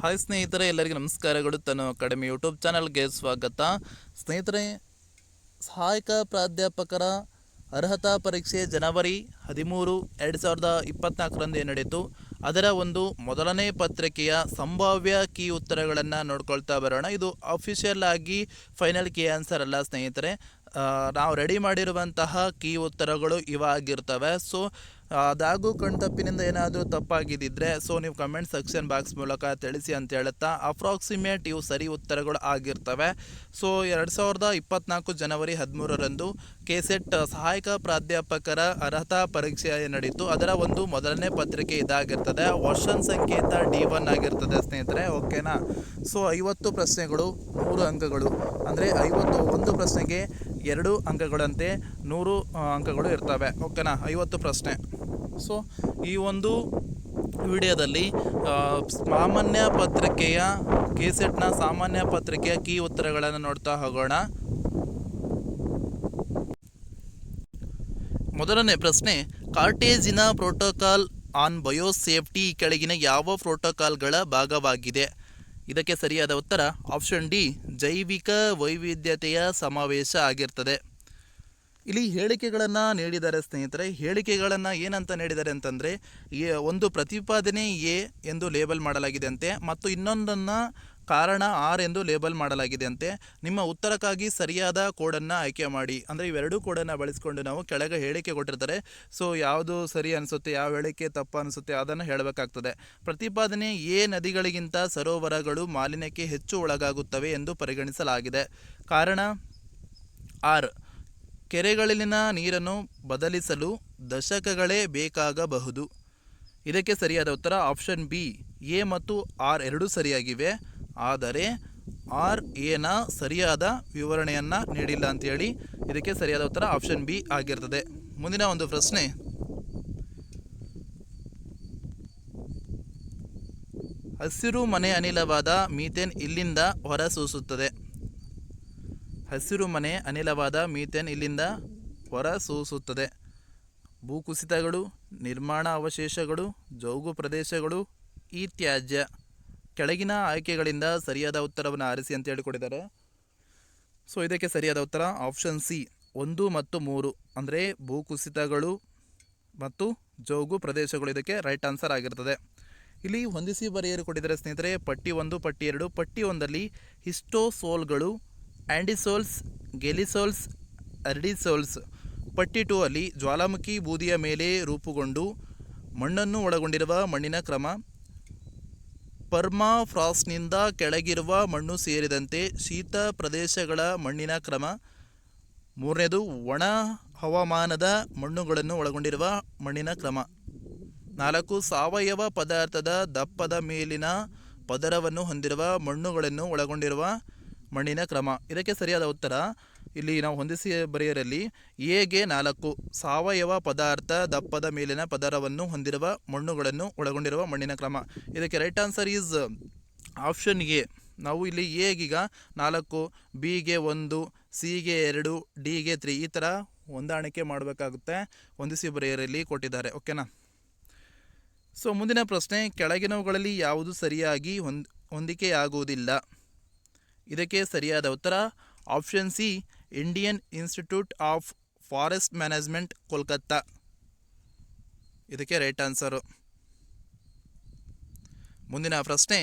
Hi ಸ್ನೇಹಿತರೆ, ಎಲ್ಲರಿಗೂ ನಮಸ್ಕಾರಗಳು. ತನ್ನ ಅಕಾಡೆಮಿ ಯೂಟ್ಯೂಬ್ ಚಾನಲ್ಗೆ ಸ್ವಾಗತ. ಸ್ನೇಹಿತರೆ, ಸಹಾಯಕ ಪ್ರಾಧ್ಯಾಪಕರ ಅರ್ಹತಾ ಪರೀಕ್ಷೆ ಜನವರಿ 13, 2024 ನಡೆಯಿತು. ಅದರ ಒಂದು ಮೊದಲನೇ ಪತ್ರಿಕೆಯ ಸಂಭಾವ್ಯ ಕೀ ಉತ್ತರಗಳನ್ನು ನೋಡ್ಕೊಳ್ತಾ ಬರೋಣ. ಇದು ಅಫಿಷಿಯಲ್ ಆಗಿ ಫೈನಲ್ ಕೀ ಆನ್ಸರ್ ಅಲ್ಲ ಸ್ನೇಹಿತರೆ. ನಾವು ರೆಡಿ ಮಾಡಿರುವಂತಹ ಕೀ ಉತ್ತರಗಳು ಇವಾಗಿರ್ತವೆ. ಸೊ ಅದಾಗೂ ಕಣ್ತಪ್ಪಿನಿಂದ ಏನಾದರೂ ತಪ್ಪಾಗಿದ್ದಿದ್ರೆ ನೀವು ಕಮೆಂಟ್ ಸೆಕ್ಷನ್ ಬಾಕ್ಸ್ ಮೂಲಕ ತಿಳಿಸಿ ಅಂತ ಹೇಳುತ್ತಾ, ಅಪ್ರಾಕ್ಸಿಮೇಟ್ ಇವು ಸರಿ ಉತ್ತರಗಳು ಆಗಿರ್ತವೆ. ಸೊ 2024 ಜನವರಿ 13ರಂದು ಕೆಸೆಟ್ ಸಹಾಯಕ ಪ್ರಾಧ್ಯಾಪಕರ ಅರ್ಹತಾ ಪರೀಕ್ಷೆ ನಡೆಯಿತು. ಅದರ ಒಂದು ಮೊದಲನೇ ಪತ್ರಿಕೆ ಇದಾಗಿರ್ತದೆ. ವರ್ಷನ್ ಸಂಕೇತ D1 ಆಗಿರ್ತದೆ ಸ್ನೇಹಿತರೆ, ಓಕೆನಾ. ಸೊ 50 ಪ್ರಶ್ನೆಗಳು 100 ಅಂಕಗಳು, ಅಂದರೆ 51 ಪ್ರಶ್ನೆಗೆ 2 ಅಂಕಗಳಂತೆ 100 ಅಂಕಗಳು ಇರ್ತವೆ, ಓಕೆನಾ. 50 ಪ್ರಶ್ನೆ. ಸೊ ಈ ಒಂದು ವಿಡಿಯೋದಲ್ಲಿ ಸಾಮಾನ್ಯ ಪತ್ರಿಕೆಯ ಕೆಸೆಟ್ನ ಸಾಮಾನ್ಯ ಪತ್ರಿಕೆಯ ಕೀ ಉತ್ತರಗಳನ್ನು ನೋಡ್ತಾ ಹೋಗೋಣ. ಮೊದಲನೇ ಪ್ರಶ್ನೆ, ಕಾರ್ಟೇಜಿನ ಪ್ರೋಟೋಕಾಲ್ ಆನ್ ಬಯೋಸೇಫ್ಟಿ ಕೆಳಗಿನ ಯಾವ ಪ್ರೋಟೋಕಾಲ್ಗಳ ಭಾಗವಾಗಿದೆ? ಇದಕ್ಕೆ ಸರಿಯಾದ ಉತ್ತರ ಆಪ್ಷನ್ ಡಿ, ಜೈವಿಕ ವೈವಿಧ್ಯತೆಯ ಸಮಾವೇಶ ಆಗಿರ್ತದೆ. ಇಲ್ಲಿ ಹೇಳಿಕೆಗಳನ್ನು ನೀಡಿದ್ದಾರೆ ಸ್ನೇಹಿತರೆ. ಹೇಳಿಕೆಗಳನ್ನು ಏನಂತ ನೀಡಿದ್ದಾರೆ ಅಂತಂದರೆ, ಒಂದು ಪ್ರತಿಪಾದನೆ ಎ ಎಂದು ಲೇಬಲ್ ಮಾಡಲಾಗಿದೆ ಅಂತೆ, ಮತ್ತು ಇನ್ನೊಂದನ್ನು ಕಾರಣ ಆರ್ ಎಂದು ಲೇಬಲ್ ಮಾಡಲಾಗಿದೆ ಅಂತೆ. ನಿಮ್ಮ ಉತ್ತರಕ್ಕಾಗಿ ಸರಿಯಾದ ಕೋಡನ್ನು ಆಯ್ಕೆ ಮಾಡಿ. ಅಂದರೆ ಇವೆರಡೂ ಕೋಡನ್ನು ಬಳಸಿಕೊಂಡು ನಾವು ಕೆಳಗೆ ಹೇಳಿಕೆ ಕೊಟ್ಟಿರ್ತಾರೆ. ಸೊ ಯಾವುದು ಸರಿ ಅನಿಸುತ್ತೆ, ಯಾವ ಹೇಳಿಕೆ ತಪ್ಪು ಅನಿಸುತ್ತೆ ಅದನ್ನು ಹೇಳಬೇಕಾಗ್ತದೆ. ಪ್ರತಿಪಾದನೆ ಎ, ನದಿಗಳಿಗಿಂತ ಸರೋವರಗಳು ಮಾಲಿನ್ಯಕ್ಕೆ ಹೆಚ್ಚು ಒಳಗಾಗುತ್ತವೆ ಎಂದು ಪರಿಗಣಿಸಲಾಗಿದೆ. ಕಾರಣ ಆರ್, ಕೆರೆಗಳಲ್ಲಿನ ನೀರನ್ನು ಬದಲಿಸಲು ದಶಕಗಳೇ ಬೇಕಾಗಬಹುದು. ಇದಕ್ಕೆ ಸರಿಯಾದ ಉತ್ತರ ಆಪ್ಷನ್ ಬಿ, ಎ ಮತ್ತು ಆರ್ ಎರಡೂ ಸರಿಯಾಗಿವೆ. ಆದರೆ ಆರ್ ಎನ ಸರಿಯಾದ ವಿವರಣೆಯನ್ನು ನೀಡಿಲ್ಲ ಅಂತೇಳಿ ಇದಕ್ಕೆ ಸರಿಯಾದ ಉತ್ತರ ಆಪ್ಷನ್ ಬಿ ಆಗಿರ್ತದೆ. ಮುಂದಿನ ಒಂದು ಪ್ರಶ್ನೆ, ಹಸಿರು ಮನೆ ಅನಿಲವಾದ ಮೀಥೇನ್ ಇಲ್ಲಿಂದ ಹೊರಸೂಸುತ್ತದೆ? ಹಸಿರು ಮನೆ ಅನಿಲವಾದ ಮೀಥೇನ್ ಇಲ್ಲಿಂದ ಹೊರಸೂಸುತ್ತದೆ. ಭೂಕುಸಿತಗಳು, ನಿರ್ಮಾಣ ಅವಶೇಷಗಳು, ಜೌಗು ಪ್ರದೇಶಗಳು, ಈ ತ್ಯಾಜ್ಯ. ಕೆಳಗಿನ ಆಯ್ಕೆಗಳಿಂದ ಸರಿಯಾದ ಉತ್ತರವನ್ನು ಆರಿಸಿ ಅಂತ ಹೇಳಿಕೊಟ್ಟಿದ್ದಾರೆ. ಸೊ ಇದಕ್ಕೆ ಸರಿಯಾದ ಉತ್ತರ ಆಪ್ಷನ್ ಸಿ, 1 ಮತ್ತು 3, ಅಂದರೆ ಭೂಕುಸಿತಗಳು ಮತ್ತು ಜೌಗು ಪ್ರದೇಶಗಳು ಇದಕ್ಕೆ ರೈಟ್ ಆನ್ಸರ್ ಆಗಿರ್ತದೆ. ಇಲ್ಲಿ ಹೊಂದಿಸಿ ಬರೆಯಲು ಕೊಟ್ಟಿದ್ದಾರೆ ಸ್ನೇಹಿತರೆ. ಪಟ್ಟಿ 1, ಪಟ್ಟಿ 2. ಪಟ್ಟಿ 1ರಲ್ಲಿ ಹಿಸ್ಟೋಸೋಲ್ಗಳು, ಆ್ಯಂಡಿಸೋಲ್ಸ್, ಗೆಲಿಸೋಲ್ಸ್, ಅರ್ಡಿಸೋಲ್ಸ್. ಪಟ್ಟಿ 2 ಅಲ್ಲಿ ಜ್ವಾಲಾಮುಖಿ ಬೂದಿಯ ಮೇಲೆ ರೂಪುಗೊಂಡು ಮಣ್ಣನ್ನು ಒಳಗೊಂಡಿರುವ ಮಣ್ಣಿನ ಕ್ರಮ, ಪರ್ಮಾಫ್ರಾಸ್ಟ್ನಿಂದ ಕೆಳಗಿರುವ ಮಣ್ಣು ಸೇರಿದಂತೆ ಶೀತ ಪ್ರದೇಶಗಳ ಮಣ್ಣಿನ ಕ್ರಮ. 3ನೇದು ಒಣ ಹವಾಮಾನದ ಮಣ್ಣುಗಳನ್ನು ಒಳಗೊಂಡಿರುವ ಮಣ್ಣಿನ ಕ್ರಮ. 4, ಸಾವಯವ ಪದಾರ್ಥದ ದಪ್ಪದ ಮೇಲಿನ ಪದರವನ್ನು ಹೊಂದಿರುವ ಮಣ್ಣುಗಳನ್ನು ಒಳಗೊಂಡಿರುವ ಮಣ್ಣಿನ ಕ್ರಮ. ಇದಕ್ಕೆ ಸರಿಯಾದ ಉತ್ತರ ಇಲ್ಲಿ ನಾವು ಹೊಂದಿಸಿ ಬರೆಯರಲ್ಲಿ ಎಗೆ 4, ಸಾವಯವ ಪದಾರ್ಥ ದಪ್ಪದ ಮೇಲಿನ ಪದರವನ್ನು ಹೊಂದಿರುವ ಮಣ್ಣುಗಳನ್ನು ಒಳಗೊಂಡಿರುವ ಮಣ್ಣಿನ ಕ್ರಮ. ಇದಕ್ಕೆ right answer is option A. ನಾವು ಇಲ್ಲಿ ಎಗೀಗ 4, ಬಿಗೆ 1, ಸಿಗೆ 2, ಡಿಗೆ 3 ಈ ಥರ ಹೊಂದಾಣಿಕೆ ಮಾಡಬೇಕಾಗುತ್ತೆ. ಹೊಂದಿಸಿ ಬರೆಯರಲ್ಲಿ ಕೊಟ್ಟಿದ್ದಾರೆ, ಓಕೆನಾ. ಸೊ ಮುಂದಿನ ಪ್ರಶ್ನೆ, ಕೆಳಗಿನವುಗಳಲ್ಲಿ ಯಾವುದು ಸರಿಯಾಗಿ ಹೊಂದಿಕೆಯಾಗುವುದಿಲ್ಲ? ಇದಕ್ಕೆ ಸರಿಯಾದ ಉತ್ತರ option C, Indian institute of forest management, Kolkata. ಇದಕ್ಕೆ ರೈಟ್ ಆನ್ಸರು. ಮುಂದಿನ ಪ್ರಶ್ನೆ,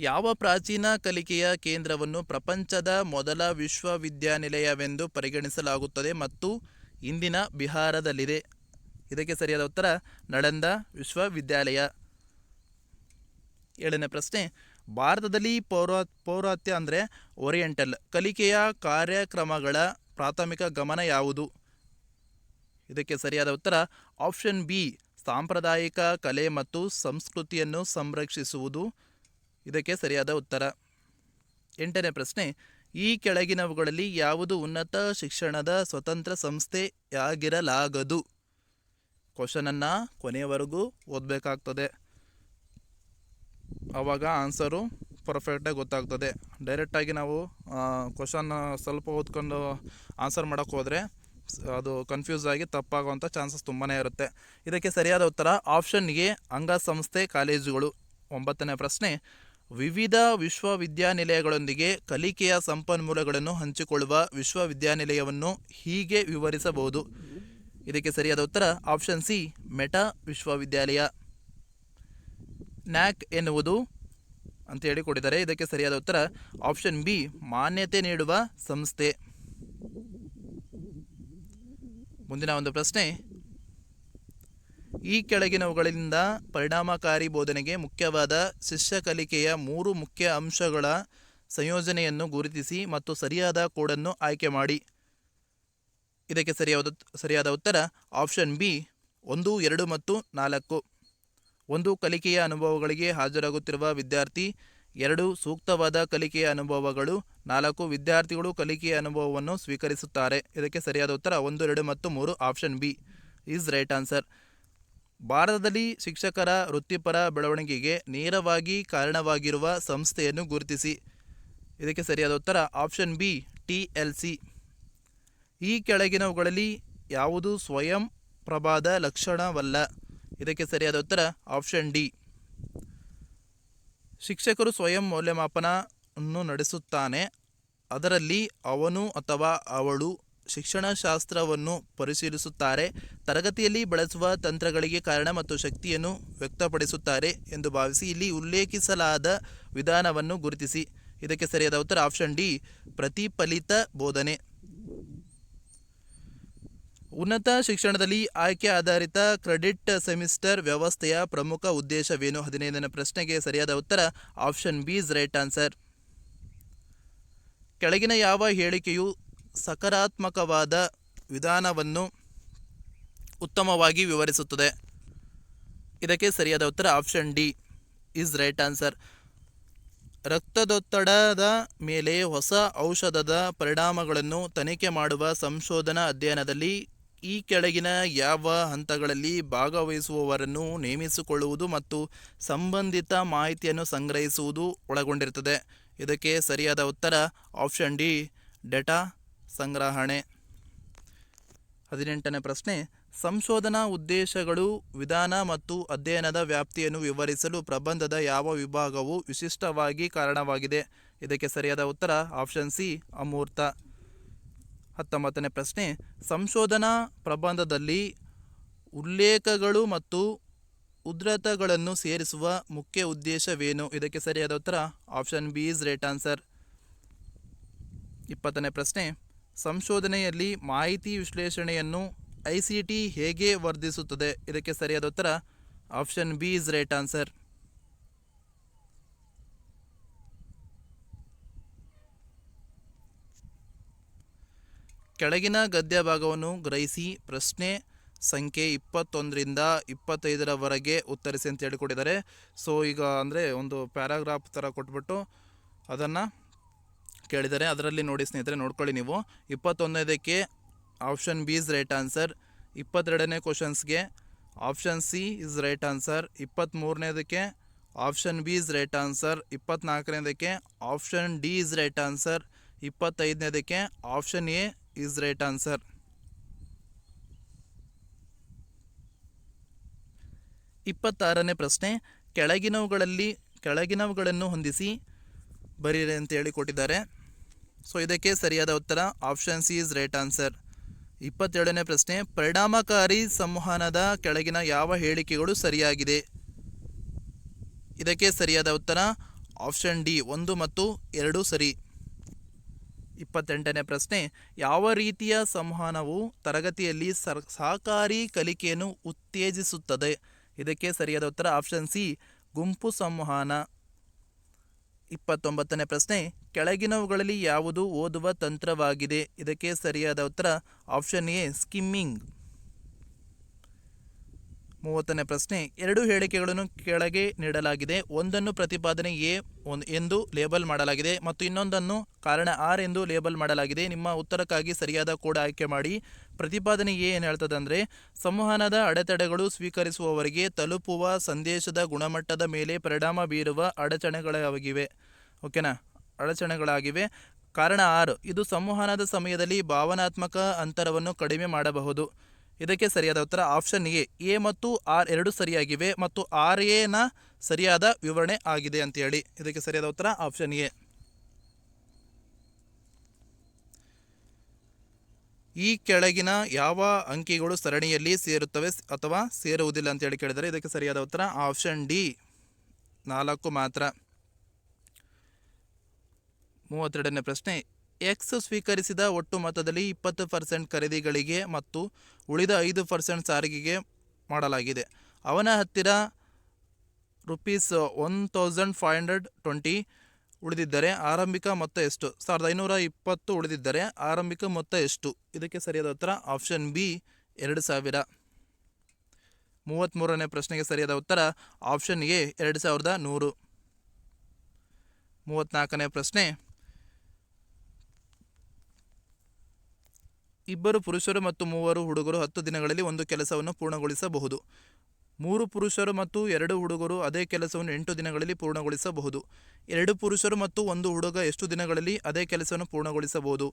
ಯಾವ ಪ್ರಾಚೀನ ಕಲಿಕೆಯ ಕೇಂದ್ರವನ್ನು ಪ್ರಪಂಚದ ಮೊದಲ ವಿಶ್ವವಿದ್ಯಾನಿಲಯವೆಂದು ಪರಿಗಣಿಸಲಾಗುತ್ತದೆ ಮತ್ತು ಇಂದಿನ ಬಿಹಾರದಲ್ಲಿದೆ? ಇದಕ್ಕೆ ಸರಿಯಾದ ಉತ್ತರ ನಳಂದ ವಿಶ್ವವಿದ್ಯಾಲಯ. 7ನೇ ಪ್ರಶ್ನೆ, ಭಾರತದಲ್ಲಿ ಪೌರಾತ್ಯ ಅಂದರೆ ಓರಿಯೆಂಟಲ್ ಕಲಿಕೆಯ ಕಾರ್ಯಕ್ರಮಗಳ ಪ್ರಾಥಮಿಕ ಗಮನ ಯಾವುದು? ಇದಕ್ಕೆ ಸರಿಯಾದ ಉತ್ತರ ಆಪ್ಷನ್ ಬಿ, ಸಾಂಪ್ರದಾಯಿಕ ಕಲೆ ಮತ್ತು ಸಂಸ್ಕೃತಿಯನ್ನು ಸಂರಕ್ಷಿಸುವುದು. ಇದಕ್ಕೆ ಸರಿಯಾದ ಉತ್ತರ. 8ನೇ ಪ್ರಶ್ನೆ, ಈ ಕೆಳಗಿನವುಗಳಲ್ಲಿ ಯಾವುದು ಉನ್ನತ ಶಿಕ್ಷಣದ ಸ್ವತಂತ್ರ ಸಂಸ್ಥೆಯಾಗಿರಲಾಗದು? ಕ್ವಶನನ್ನು ಕೊನೆಯವರೆಗೂ ಓದಬೇಕಾಗ್ತದೆ, ಆವಾಗ ಆನ್ಸರು ಪರ್ಫೆಕ್ಟಾಗಿ ಗೊತ್ತಾಗ್ತದೆ. ಡೈರೆಕ್ಟಾಗಿ ನಾವು ಕ್ವಶನ್ ಸ್ವಲ್ಪ ಓದ್ಕೊಂಡು ಆನ್ಸರ್ ಮಾಡೋಕ್ಕೆ ಹೋದರೆ ಅದು ಕನ್ಫ್ಯೂಸ್ ಆಗಿ ತಪ್ಪಾಗುವಂಥ ಚಾನ್ಸಸ್ ತುಂಬಾ ಇರುತ್ತೆ. ಇದಕ್ಕೆ ಸರಿಯಾದ ಉತ್ತರ ಆಪ್ಷನ್ ಎ ಅಂಗಸಂಸ್ಥೆ ಕಾಲೇಜುಗಳು. 9ನೇ ಪ್ರಶ್ನೆ, ವಿವಿಧ ವಿಶ್ವವಿದ್ಯಾನಿಲಯಗಳೊಂದಿಗೆ ಕಲಿಕೆಯ ಸಂಪನ್ಮೂಲಗಳನ್ನು ಹಂಚಿಕೊಳ್ಳುವ ವಿಶ್ವವಿದ್ಯಾನಿಲಯವನ್ನು ಹೀಗೆ ವಿವರಿಸಬಹುದು. ಇದಕ್ಕೆ ಸರಿಯಾದ ಉತ್ತರ ಆಪ್ಷನ್ ಸಿ ಮೆಟಾ ವಿಶ್ವವಿದ್ಯಾಲಯ. ನ್ಯಾಕ್ ಎನ್ನುವುದು ಅಂತೇಳಿ ಕೊಟ್ಟಿದ್ದಾರೆ. ಇದಕ್ಕೆ ಸರಿಯಾದ ಉತ್ತರ ಆಪ್ಷನ್ ಬಿ ಮಾನ್ಯತೆ ನೀಡುವ ಸಂಸ್ಥೆ. ಮುಂದಿನ ಒಂದು ಪ್ರಶ್ನೆ, ಈ ಕೆಳಗಿನವುಗಳಿಂದ ಪರಿಣಾಮಕಾರಿ ಬೋಧನೆಗೆ ಮುಖ್ಯವಾದ ಶಿಷ್ಯ ಕಲಿಕೆಯ 3 ಮುಖ್ಯ ಅಂಶಗಳ ಸಂಯೋಜನೆಯನ್ನು ಗುರುತಿಸಿ ಮತ್ತು ಸರಿಯಾದ ಕೋಡನ್ನು ಆಯ್ಕೆ ಮಾಡಿ. ಇದಕ್ಕೆ ಸರಿಯಾದ ಉತ್ತರ ಆಪ್ಷನ್ ಬಿ 1, 2 ಮತ್ತು 4. 1 ಕಲಿಕೆಯ ಅನುಭವಗಳಿಗೆ ಹಾಜರಾಗುತ್ತಿರುವ ವಿದ್ಯಾರ್ಥಿ. 2 ಸೂಕ್ತವಾದ ಕಲಿಕೆಯ ಅನುಭವಗಳು. 4 ವಿದ್ಯಾರ್ಥಿಗಳು ಕಲಿಕೆಯ ಅನುಭವವನ್ನು ಸ್ವೀಕರಿಸುತ್ತಾರೆ. ಇದಕ್ಕೆ ಸರಿಯಾದ ಉತ್ತರ 1, 2 ಮತ್ತು 3 option B is right answer. ಭಾರತದಲ್ಲಿ ಶಿಕ್ಷಕರ ವೃತ್ತಿಪರ ಬೆಳವಣಿಗೆಗೆ ನೇರವಾಗಿ ಕಾರಣವಾಗಿರುವ ಸಂಸ್ಥೆಯನ್ನು ಗುರುತಿಸಿ. ಇದಕ್ಕೆ ಸರಿಯಾದ ಉತ್ತರ ಆಪ್ಷನ್ ಬಿ TLC. ಈ ಕೆಳಗಿನವುಗಳಲ್ಲಿ ಯಾವುದು ಸ್ವಯಂ ಪ್ರಭಾದ ಲಕ್ಷಣವಲ್ಲ. ಇದಕ್ಕೆ ಸರಿಯಾದ ಉತ್ತರ ಆಪ್ಷನ್ ಡಿ. ಶಿಕ್ಷಕರು ಸ್ವಯಂ ಮೌಲ್ಯಮಾಪನವನ್ನು ನಡೆಸುತ್ತಾನೆ. ಅದರಲ್ಲಿ ಅವನು ಅಥವಾ ಅವಳು ಶಿಕ್ಷಣಶಾಸ್ತ್ರವನ್ನು ಪರಿಶೀಲಿಸುತ್ತಾರೆ, ತರಗತಿಯಲ್ಲಿ ಬಳಸುವ ತಂತ್ರಗಳಿಗೆ ಕಾರಣ ಮತ್ತು ಶಕ್ತಿಯನ್ನು ವ್ಯಕ್ತಪಡಿಸುತ್ತಾರೆ ಎಂದು ಭಾವಿಸಿ ಇಲ್ಲಿ ಉಲ್ಲೇಖಿಸಲಾದ ವಿಧಾನವನ್ನು ಗುರುತಿಸಿ. ಇದಕ್ಕೆ ಸರಿಯಾದ ಉತ್ತರ ಆಪ್ಷನ್ ಡಿ ಪ್ರತಿಫಲಿತ ಬೋಧನೆ. ಉನ್ನತ ಶಿಕ್ಷಣದಲ್ಲಿ ಆಯ್ಕೆ ಆಧಾರಿತ ಕ್ರೆಡಿಟ್ ಸೆಮಿಸ್ಟರ್ ವ್ಯವಸ್ಥೆಯ ಪ್ರಮುಖ ಉದ್ದೇಶವೇನು? 15ನೇ ಪ್ರಶ್ನೆಗೆ ಸರಿಯಾದ ಉತ್ತರ option B is right answer. ಕೆಳಗಿನ ಯಾವ ಹೇಳಿಕೆಯು ಸಕಾರಾತ್ಮಕವಾದ ವಿಧಾನವನ್ನು ಉತ್ತಮವಾಗಿ ವಿವರಿಸುತ್ತದೆ? ಇದಕ್ಕೆ ಸರಿಯಾದ ಉತ್ತರ option D is right answer. ರಕ್ತದೊತ್ತಡದ ಮೇಲೆ ಹೊಸ ಔಷಧದ ಪರಿಣಾಮಗಳನ್ನು ತನಿಖೆ ಮಾಡುವ ಸಂಶೋಧನಾ ಅಧ್ಯಯನದಲ್ಲಿ ಈ ಕೆಳಗಿನ ಯಾವ ಹಂತಗಳಲ್ಲಿ ಭಾಗವಹಿಸುವವರನ್ನು ನೇಮಿಸಿಕೊಳ್ಳುವುದು ಮತ್ತು ಸಂಬಂಧಿತ ಮಾಹಿತಿಯನ್ನು ಸಂಗ್ರಹಿಸುವುದು ಒಳಗೊಂಡಿರುತ್ತದೆ? ಇದಕ್ಕೆ ಸರಿಯಾದ ಉತ್ತರ ಆಪ್ಷನ್ ಡಿ ಡೇಟಾ ಸಂಗ್ರಹಣೆ. 18ನೇ ಪ್ರಶ್ನೆ, ಸಂಶೋಧನಾ ಉದ್ದೇಶಗಳು, ವಿಧಾನ ಮತ್ತು ಅಧ್ಯಯನದ ವ್ಯಾಪ್ತಿಯನ್ನು ವಿವರಿಸಲು ಪ್ರಬಂಧದ ಯಾವ ವಿಭಾಗವು ವಿಶಿಷ್ಟವಾಗಿ ಕಾರಣವಾಗಿದೆ? ಇದಕ್ಕೆ ಸರಿಯಾದ ಉತ್ತರ ಆಪ್ಷನ್ ಸಿ ಅಮೂರ್ತ. 19ನೇ ಪ್ರಶ್ನೆ, ಸಂಶೋಧನಾ ಪ್ರಬಂಧದಲ್ಲಿ ಉಲ್ಲೇಖಗಳು ಮತ್ತು ಉದ್ಧೃತಗಳನ್ನು ಸೇರಿಸುವ ಮುಖ್ಯ ಉದ್ದೇಶವೇನು? ಇದಕ್ಕೆ ಸರಿಯಾದ ಉತ್ತರ option B is right answer. 20ನೇ ಪ್ರಶ್ನೆ, ಸಂಶೋಧನೆಯಲ್ಲಿ ಮಾಹಿತಿ ವಿಶ್ಲೇಷಣೆಯನ್ನು ICT ಹೇಗೆ ವರ್ಧಿಸುತ್ತದೆ? ಇದಕ್ಕೆ ಸರಿಯಾದ ಉತ್ತರ option B is right answer. ಕೆಳಗಿನ ಗದ್ಯ ಭಾಗವನ್ನು ಗ್ರಹಿಸಿ ಪ್ರಶ್ನೆ ಸಂಖ್ಯೆ 21ರಿಂದ 25ರವರೆಗೆ ಉತ್ತರಿಸಿ ಅಂತ ಹೇಳಿಕೊಟ್ಟಿದ್ದಾರೆ. ಸೊ ಈಗ ಅಂದರೆ ಒಂದು ಪ್ಯಾರಾಗ್ರಾಫ್ ಥರ ಕೊಟ್ಬಿಟ್ಟು ಅದನ್ನು ಕೇಳಿದ್ದಾರೆ. ಅದರಲ್ಲಿ ನೋಡಿ ಸ್ನೇಹಿತರೆ, ನೋಡ್ಕೊಳ್ಳಿ ನೀವು. 21ನೇದಕ್ಕೆ option B is right answer. 22ನೇ ಕ್ವಶನ್ಸ್ಗೆ option C is right answer. 23ನೇದಕ್ಕೆ option B is right answer. 24ನೇದಕ್ಕೆ option D is right answer. 25ನೇದಕ್ಕೆ option A is right answer. 26ನೇ ಪ್ರಶ್ನೆ, ಕೆಳಗಿನವುಗಳನ್ನು ಹೊಂದಿಸಿ ಬರೀರಿ ಅಂತ ಹೇಳಿ ಕೊಟ್ಟಿದ್ದಾರೆ. ಸೊ ಇದಕ್ಕೆ ಸರಿಯಾದ ಉತ್ತರ option C is right answer. 27ನೇ ಪ್ರಶ್ನೆ, ಪರಿಣಾಮಕಾರಿ ಸಂವಹನದ ಕೆಳಗಿನ ಯಾವ ಹೇಳಿಕೆಗಳು ಸರಿಯಾಗಿದೆ? ಇದಕ್ಕೆ ಸರಿಯಾದ ಉತ್ತರ ಆಪ್ಷನ್ ಡಿ 1 ಮತ್ತು 2 ಸರಿ. 28ನೇ ಪ್ರಶ್ನೆ, ಯಾವ ರೀತಿಯ ಸಂವಹನವು ತರಗತಿಯಲ್ಲಿ ಸಹಕಾರಿ ಕಲಿಕೆಯನ್ನು ಉತ್ತೇಜಿಸುತ್ತದೆ? ಇದಕ್ಕೆ ಸರಿಯಾದ ಉತ್ತರ ಆಪ್ಷನ್ ಸಿ ಗುಂಪು ಸಂವಹನ. 29ನೇ ಪ್ರಶ್ನೆ, ಕೆಳಗಿನವುಗಳಲ್ಲಿ ಯಾವುದು ಓದುವ ತಂತ್ರವಾಗಿದೆ? ಇದಕ್ಕೆ ಸರಿಯಾದ ಉತ್ತರ ಆಪ್ಷನ್ ಎ ಸ್ಕಿಮ್ಮಿಂಗ್. 30ನೇ ಪ್ರಶ್ನೆ, 2 ಹೇಳಿಕೆಗಳನ್ನು ಕೆಳಗೆ ನೀಡಲಾಗಿದೆ. ಒಂದನ್ನು ಪ್ರತಿಪಾದನೆ ಎ ಎಂದು ಲೇಬಲ್ ಮಾಡಲಾಗಿದೆ ಮತ್ತು ಇನ್ನೊಂದನ್ನು ಕಾರಣ ಆರ್ ಎಂದು ಲೇಬಲ್ ಮಾಡಲಾಗಿದೆ. ನಿಮ್ಮ ಉತ್ತರಕ್ಕಾಗಿ ಸರಿಯಾದ ಕೋಡ್ ಆಯ್ಕೆ ಮಾಡಿ. ಪ್ರತಿಪಾದನೆ ಎ ಏನು ಹೇಳ್ತದೆ ಅಂದರೆ, ಸಂವಹನದ ಅಡೆತಡೆಗಳು ಸ್ವೀಕರಿಸುವವರಿಗೆ ತಲುಪುವ ಸಂದೇಶದ ಗುಣಮಟ್ಟದ ಮೇಲೆ ಪರಿಣಾಮ ಬೀರುವ ಅಡಚಣೆಗಳಾಗಿವೆ. ಓಕೆನಾ, ಅಡಚಣೆಗಳಾಗಿವೆ. ಕಾರಣ 6, ಇದು ಸಂವಹನದ ಸಮಯದಲ್ಲಿ ಭಾವನಾತ್ಮಕ ಅಂತರವನ್ನು ಕಡಿಮೆ ಮಾಡಬಹುದು. ಇದಕ್ಕೆ ಸರಿಯಾದ ಉತ್ತರ ಆಪ್ಷನ್ ಎ ಮತ್ತು ಆರ್ ಎರಡು ಸರಿಯಾಗಿವೆ ಮತ್ತು ಆರ್ ಎನ ಸರಿಯಾದ ವಿವರಣೆ ಆಗಿದೆ ಅಂತೇಳಿ. ಇದಕ್ಕೆ ಸರಿಯಾದ ಉತ್ತರ ಆಪ್ಷನ್ ಎ. ಈ ಕೆಳಗಿನ ಯಾವ ಅಂಕಿಗಳು ಸರಣಿಯಲ್ಲಿ ಸೇರುತ್ತವೆ ಅಥವಾ ಸೇರುವುದಿಲ್ಲ ಅಂತೇಳಿ ಕೇಳಿದರೆ ಇದಕ್ಕೆ ಸರಿಯಾದ ಉತ್ತರ ಆಪ್ಷನ್ ಡಿ 4 ಮಾತ್ರ. 32ನೇ ಪ್ರಶ್ನೆ, ಎಕ್ಸ್ ಸ್ವೀಕರಿಸಿದ ಒಟ್ಟು ಮೊತ್ತದಲ್ಲಿ 20% ಖರೀದಿಗಳಿಗೆ ಮತ್ತು ಉಳಿದ 5% ಸಾರಿಗೆಗೆ ಮಾಡಲಾಗಿದೆ. ಅವನ ಹತ್ತಿರ ₹1520 ಉಳಿದಿದ್ದರೆ ಆರಂಭಿಕ ಮೊತ್ತ ಎಷ್ಟು? 1520 ಉಳಿದಿದ್ದರೆ ಆರಂಭಿಕ ಮೊತ್ತ ಎಷ್ಟು? ಇದಕ್ಕೆ ಸರಿಯಾದ ಉತ್ತರ ಆಪ್ಷನ್ ಬಿ 2000. 33ನೇ ಪ್ರಶ್ನೆಗೆ ಸರಿಯಾದ ಉತ್ತರ ಆಪ್ಷನ್ ಎ 2100. 34ನೇ ಪ್ರಶ್ನೆ, ಇಬ್ಬರು ಪುರುಷರು ಮತ್ತು 3 ಹುಡುಗರು 10 ದಿನಗಳಲ್ಲಿ ಒಂದು ಕೆಲಸವನ್ನು ಪೂರ್ಣಗೊಳಿಸಬಹುದು. 3 ಪುರುಷರು ಮತ್ತು 2 ಹುಡುಗರು ಅದೇ ಕೆಲಸವನ್ನು 8 ದಿನಗಳಲ್ಲಿ ಪೂರ್ಣಗೊಳಿಸಬಹುದು. 2 ಪುರುಷರು ಮತ್ತು 1 ಹುಡುಗ ಎಷ್ಟು ದಿನಗಳಲ್ಲಿ ಅದೇ ಕೆಲಸವನ್ನು ಪೂರ್ಣಗೊಳಿಸಬಹುದು?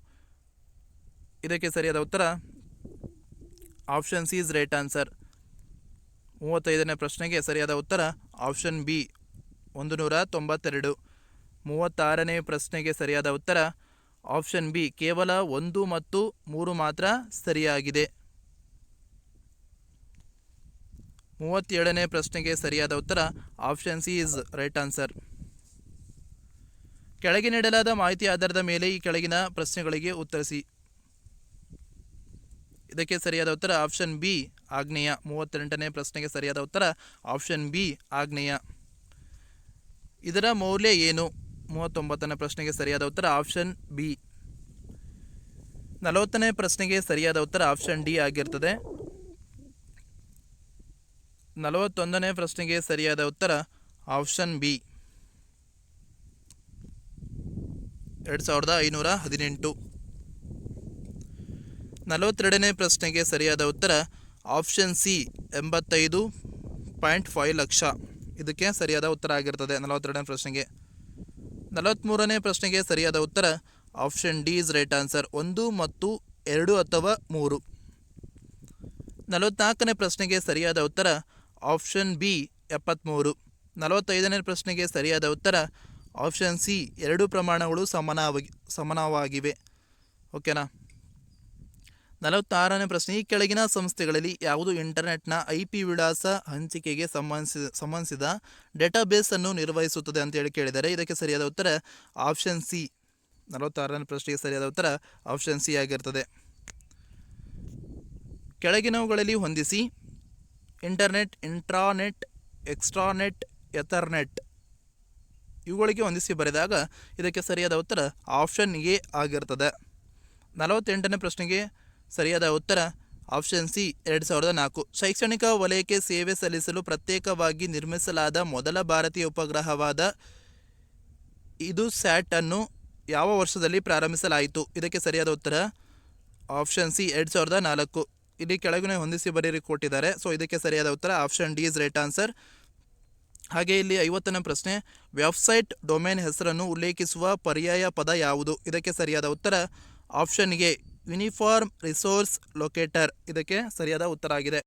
ಇದಕ್ಕೆ ಸರಿಯಾದ ಉತ್ತರ option C is right answer. 35ನೇ ಪ್ರಶ್ನೆಗೆ ಸರಿಯಾದ ಉತ್ತರ ಆಪ್ಷನ್ ಬಿ 192. 36ನೇ ಪ್ರಶ್ನೆಗೆ ಸರಿಯಾದ ಉತ್ತರ ಆಪ್ಷನ್ ಬಿ ಕೇವಲ 1 ಮತ್ತು 3 ಮಾತ್ರ ಸರಿಯಾಗಿದೆ. 37ನೇ ಪ್ರಶ್ನೆಗೆ ಸರಿಯಾದ ಉತ್ತರ option C is right answer. ಕೆಳಗೆ ನೀಡಲಾದ ಮಾಹಿತಿ ಆಧಾರದ ಮೇಲೆ ಈ ಕೆಳಗಿನ ಪ್ರಶ್ನೆಗಳಿಗೆ ಉತ್ತರಿಸಿ. ಇದಕ್ಕೆ ಸರಿಯಾದ ಉತ್ತರ ಆಪ್ಷನ್ ಬಿ ಆಗ್ನೇಯ. 38ನೇ ಪ್ರಶ್ನೆಗೆ ಸರಿಯಾದ ಉತ್ತರ ಆಪ್ಷನ್ ಬಿ ಆಗ್ನೇಯ. ಇದರ ಮೌಲ್ಯ ಏನು? 39ನೇ ಪ್ರಶ್ನೆಗೆ ಸರಿಯಾದ ಉತ್ತರ ಆಪ್ಷನ್ ಬಿ. 40ನೇ ಪ್ರಶ್ನೆಗೆ ಸರಿಯಾದ ಉತ್ತರ ಆಪ್ಷನ್ ಡಿ ಆಗಿರ್ತದೆ. 41ನೇ ಪ್ರಶ್ನೆಗೆ ಸರಿಯಾದ ಉತ್ತರ ಆಪ್ಷನ್ ಬಿ 2518. 42ನೇ ಪ್ರಶ್ನೆಗೆ ಸರಿಯಾದ ಉತ್ತರ ಆಪ್ಷನ್ ಸಿ 85.5 ಲಕ್ಷ. ಇದಕ್ಕೆ ಸರಿಯಾದ ಉತ್ತರ ಆಗಿರ್ತದೆ 42ನೇ ಪ್ರಶ್ನೆಗೆ. 43ನೇ ಪ್ರಶ್ನೆಗೆ ಸರಿಯಾದ ಉತ್ತರ option D is right answer 1 ಮತ್ತು 2 ಅಥವಾ 3. 44ನೇ ಪ್ರಶ್ನೆಗೆ ಸರಿಯಾದ ಉತ್ತರ ಆಪ್ಷನ್ ಬಿ 73. 45ನೇ ಪ್ರಶ್ನೆಗೆ ಸರಿಯಾದ ಉತ್ತರ ಆಪ್ಷನ್ ಸಿ 2 ಪ್ರಮಾಣಗಳು ಸಮಾನವಾಗಿವೆ. ಓಕೆನಾ. 46ನೇ ಪ್ರಶ್ನೆ, ಈ ಕೆಳಗಿನ ಸಂಸ್ಥೆಗಳಲ್ಲಿ ಯಾವುದು ಇಂಟರ್ನೆಟ್ನ IP ವಿಳಾಸ ಹಂಚಿಕೆಗೆ ಸಂಬಂಧಿಸಿದ ಡೇಟಾಬೇಸ್ ಅನ್ನು ನಿರ್ವಹಿಸುತ್ತದೆ ಅಂತೇಳಿ ಕೇಳಿದರೆ ಇದಕ್ಕೆ ಸರಿಯಾದ ಉತ್ತರ ಆಪ್ಷನ್ ಸಿ. 46ನೇ ಪ್ರಶ್ನೆಗೆ ಸರಿಯಾದ ಉತ್ತರ ಆಪ್ಷನ್ ಸಿ ಆಗಿರ್ತದೆ. ಕೆಳಗಿನವುಗಳಲ್ಲಿ ಹೊಂದಿಸಿ. ಇಂಟರ್ನೆಟ್, ಇಂಟ್ರಾನೆಟ್, ಎಕ್ಸ್ಟ್ರಾನೆಟ್, ಎಥರ್ನೆಟ್ ಇವುಗಳಿಗೆ ಹೊಂದಿಸಿ ಬರೆದಾಗ ಇದಕ್ಕೆ ಸರಿಯಾದ ಉತ್ತರ ಆಪ್ಷನ್ ಎ ಆಗಿರ್ತದೆ. 48ನೇ ಪ್ರಶ್ನೆಗೆ ಸರಿಯಾದ ಉತ್ತರ ಆಪ್ಷನ್ ಸಿ 2004. ಶೈಕ್ಷಣಿಕ ವಲಯಕ್ಕೆ ಸೇವೆ ಸಲ್ಲಿಸಲು ಪ್ರತ್ಯೇಕವಾಗಿ ನಿರ್ಮಿಸಲಾದ ಮೊದಲ ಭಾರತೀಯ ಉಪಗ್ರಹವಾದ ಇದು ಸ್ಯಾಟ್ ಅನ್ನು ಯಾವ ವರ್ಷದಲ್ಲಿ ಪ್ರಾರಂಭಿಸಲಾಯಿತು? ಇದಕ್ಕೆ ಸರಿಯಾದ ಉತ್ತರ ಆಪ್ಷನ್ ಸಿ 2004. ಇಲ್ಲಿ ಕೆಳಗಿನ ಹೊಂದಿಸಿ ಬರೀರಿ ಕೊಟ್ಟಿದ್ದಾರೆ. ಸೊ ಇದಕ್ಕೆ ಸರಿಯಾದ ಉತ್ತರ option D is right answer. ಹಾಗೆ ಇಲ್ಲಿ 50ನೇ ಪ್ರಶ್ನೆ, ವೆಬ್ಸೈಟ್ ಡೊಮೇನ್ ಹೆಸರನ್ನು ಉಲ್ಲೇಖಿಸುವ ಪರ್ಯಾಯ ಪದ ಯಾವುದು? ಇದಕ್ಕೆ ಸರಿಯಾದ ಉತ್ತರ option A uniform resource locator. ಇದಕ್ಕೆ ಸರಿಯಾದ ಉತ್ತರ ಆಗಿದೆ.